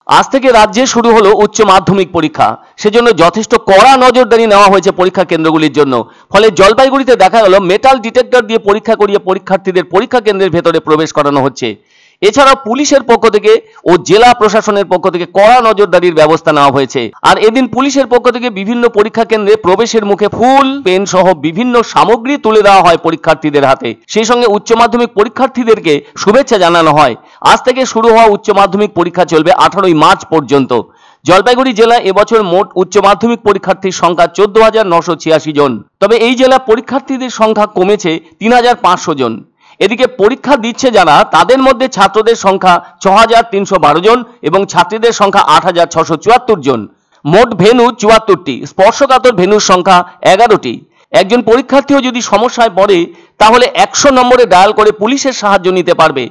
আজ থেকে রাজ্যে শুরু হলো উচ্চ মাধ্যমিক পরীক্ষা। সেজন্য যথেষ্ট কড়া নজরদারি নেওয়া হয়েছে পরীক্ষা কেন্দ্রগুলির জন্য। ফলে জলপাইগুড়িতে দেখা গেল মেটাল ডিটেক্টর দিয়ে পরীক্ষা করিয়ে পরীক্ষার্থীদের পরীক্ষা কেন্দ্রের ভেতরে প্রবেশ করানো হচ্ছে। এছাড়াও পুলিশের পক্ষ থেকে ও জেলা প্রশাসনের পক্ষ থেকে কড়া নজরদারির ব্যবস্থা নেওয়া হয়েছে। আর এদিন পুলিশের পক্ষ থেকে বিভিন্ন পরীক্ষা কেন্দ্রে প্রবেশের মুখে ফুল, পেন সহ বিভিন্ন সামগ্রী তুলে দেওয়া হয় পরীক্ষার্থীদের হাতে। সেই সঙ্গে উচ্চ মাধ্যমিক পরীক্ষার্থীদেরকে শুভেচ্ছা জানানো হয়। আজ থেকে শুরু হওয়া উচ্চ মাধ্যমিক পরীক্ষা চলবে 18 মার্চ পর্যন্ত। জলপাইগুড়ি জেলা এবছর মোট উচ্চ মাধ্যমিক পরীক্ষার্থীর সংখ্যা 14,986 জন। তবে এই জেলা পরীক্ষার্থীদের সংখ্যা কমেছে 3,500 জন। এদিকে পরীক্ষা দিচ্ছে যারা, তাদের মধ্যে ছাত্রদের সংখ্যা 6,312 জন এবং ছাত্রীদের সংখ্যা 8,674 জন। মোট ভেন্যু 74টি, স্পর্শকাতর ভেন্যুর সংখ্যা 11টি। একজন পরীক্ষার্থীও যদি সমস্যায় পড়ে তাহলে 100 নম্বরে ডায়াল করে পুলিশের সাহায্য নিতে পারবে।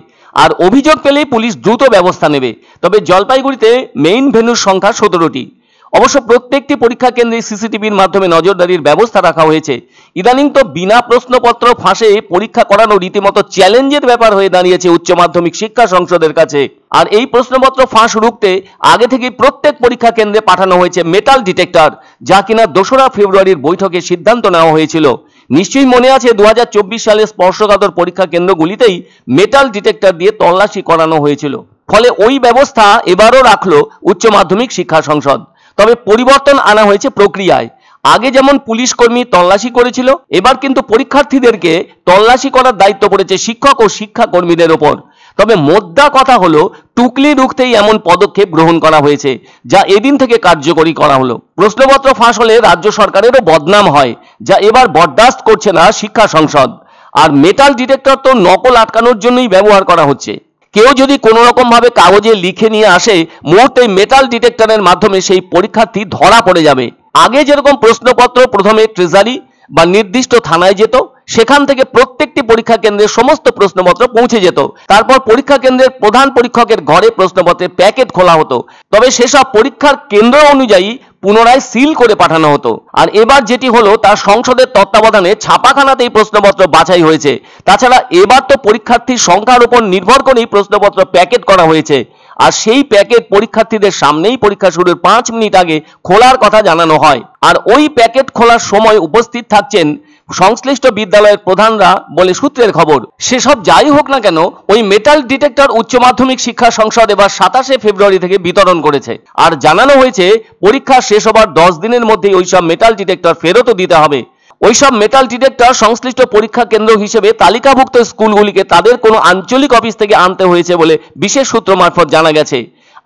আর অভিযোগ পেলেই পুলিশ দ্রুত ব্যবস্থা নেবে। তবে জলপাইগুড়িতে মেইন ভেন্যুর সংখ্যা 17টি। অবশ্য প্রত্যেকটি পরীক্ষা কেন্দ্রে সিসিটিভির মাধ্যমে নজরদারির ব্যবস্থা রাখা হয়েছে। ইদানিং তো বিনা প্রশ্নপত্র ফাঁসে পরীক্ষা করানো রীতিমতো চ্যালেঞ্জের ব্যাপার হয়ে দাঁড়িয়েছে উচ্চ মাধ্যমিক শিক্ষা সংসদের কাছে। আর এই প্রশ্নপত্র ফাঁস রুখতে আগে থেকে প্রত্যেক পরীক্ষা কেন্দ্রে পাঠানো হয়েছে মেটাল ডিটেক্টর, যা কিনা 2রা ফেব্রুয়ারির বৈঠকে সিদ্ধান্ত নেওয়া হয়েছিল। নিশ্চয়ই মনে আছে 2024 সালে স্পর্শকাতর পরীক্ষা কেন্দ্রগুলিতেই মেটাল ডিটেক্টর দিয়ে তল্লাশি করানো হয়েছিল। ফলে ওই ব্যবস্থা এবারও রাখলো উচ্চ মাধ্যমিক শিক্ষা সংসদ। তবে পরিবর্তন আনা হয়েছে প্রক্রিয়ায়। আগে যেমন পুলিশ কর্মী তল্লাশি করেছিল, এবার কিন্তু পরীক্ষার্থীদেরকে তল্লাশি করার দায়িত্ব পড়েছে শিক্ষক ও শিক্ষা কর্মীদের ওপর। তবে মোদ্দা কথা হলো, টুকলি রুখতেই এমন পদক্ষেপ গ্রহণ করা হয়েছে, যা এদিন থেকে কার্যকরী করা হলো। প্রশ্নপত্র ফাঁস হলে রাজ্য সরকারেরও বদনাম হয়, যা এবার বরদাস্ত করছে না শিক্ষা সংসদ। আর মেটাল ডিটেক্টর তো নকল আটকানোর জন্যই ব্যবহার করা হচ্ছে। কেউ যদি কোনো রকম ভাবে কাগজে লিখে নিয়ে আসে, মুহূর্তে মেটাল ডিটেক্টরের মাধ্যমে সেই পরীক্ষার্থী ধরা পড়ে যাবে। আগে যেরকম প্রশ্নপত্র প্রথমে ট্রেজারি বা নির্দিষ্ট থানায় যেত, সেখান থেকে প্রত্যেকটি পরীক্ষা কেন্দ্রে সমস্ত প্রশ্নপত্র পৌঁছে যেত। তারপর পরীক্ষা কেন্দ্রের প্রধান পরীক্ষকের ঘরে প্রশ্নপত্রের প্যাকেট খোলা হতো। তবে সেসব পরীক্ষার কেন্দ্র অনুযায়ী পুনরায় সিল করে পাঠানো হতো। আর এবার যেটি হলো, তার সংসদের তত্ত্বাবধানে ছাপাখানাতেই প্রশ্নপত্র বাছাই হয়েছে। তাছাড়া এবার তো পরীক্ষার্থীর সংখ্যার উপর নির্ভর করেই প্রশ্নপত্র প্যাকেট করা হয়েছে। আর সেই প্যাকেট পরীক্ষার্থীদের সামনেই পরীক্ষা শুরুর 5 মিনিট আগে খোলার কথা জানানো হয়। আর ওই প্যাকেট খোলার সময় উপস্থিত থাকছেন সংশ্লিষ্ট বিদ্যালয়ের প্রধানরা বলে সূত্রের খবর। সেসব যাই হোক না কেন, ওই মেটাল ডিটেক্টর উচ্চ মাধ্যমিক শিক্ষা সংসদ এবার 27 ফেব্রুয়ারি থেকে বিতরণ করেছে। আর জানানো হয়েছে পরীক্ষা শেষ হবার 10 দিনের মধ্যেই ওইসব মেটাল ডিটেক্টর ফেরতও দিতে হবে। ওইসব মেটাল ডিটেক্টর সংশ্লিষ্ট পরীক্ষা কেন্দ্র হিসেবে তালিকাভুক্ত স্কুলগুলিকে তাদের কোনো আঞ্চলিক অফিস থেকে আনতে হয়েছে বলে বিশেষ সূত্র মারফত জানা গেছে।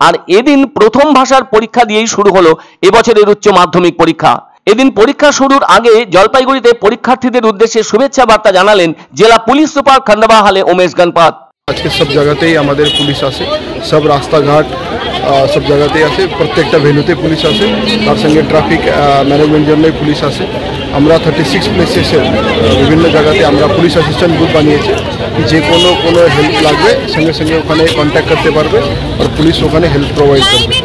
আর এদিন প্রথম ভাষার পরীক্ষা দিয়েই শুরু হলো এবছরের উচ্চ মাধ্যমিক পরীক্ষা। এদিন পরীক্ষা শুরুর আগে জলপাইগুড়িতে পরীক্ষার্থীদের উদ্দেশ্যে শুভেচ্ছা বার্তা জানালেন জেলা পুলিশ সুপার খন্ডবা হালে উমেশ গণপত। আজকে সব জায়গাতেই আমাদের পুলিশ আছে, সব রাস্তাঘাট সব জায়গাতেই আছে, প্রত্যেকটা ভেন্যুতে পুলিশ আছে, তার সঙ্গে ট্রাফিক ম্যানেজমেন্ট জন্য পুলিশ আছে। আমরা 36 প্লেসেসে বিভিন্ন জায়গাতে আমরা পুলিশ অ্যাসিস্ট্যান্ট গ্রুপ বানিয়েছি। যে কোনো হেল্প লাগবে সঙ্গে সঙ্গে ওখানে কন্ট্যাক্ট করতে পারবে আর পুলিশ ওখানে হেল্প প্রোভাইড করবে।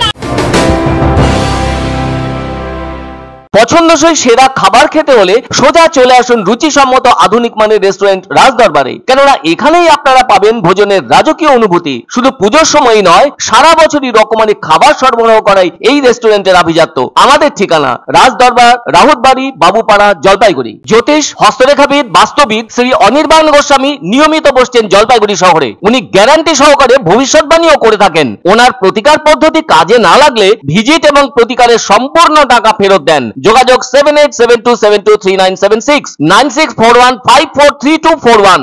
পছন্দসই সেরা খাবার খেতে হলে সোজা চলে আসুন রুচিসম্মত আধুনিক মানের রেস্টুরেন্ট রাজদরবারে। কেননা এখানেই আপনারা পাবেন ভোজনের রাজকীয় অনুভূতি। শুধু পুজোর সময়ই নয়, সারা বছরই রকমারি খাবার সরবরাহ করাই এই রেস্টুরেন্টের আভিজাত্য। আমাদের ঠিকানা রাজদরবার, রাহুতবাড়ি, বাবুপাড়া, জলপাইগুড়ি। জ্যোতিষ, হস্তরেখাবিদ, বাস্তুবিদ শ্রী অনির্বাণ গোস্বামী নিয়মিত বসছেন জলপাইগুড়ি শহরে। উনি গ্যারান্টি সহকারে ভবিষ্যৎবাণীও করে থাকেন। ওনার প্রতিকার পদ্ধতি কাজে না লাগলে ভিজিট এবং প্রতিকারের সম্পূর্ণ টাকা ফেরত দেন। যোগাযোগ 7872723976 9641543241।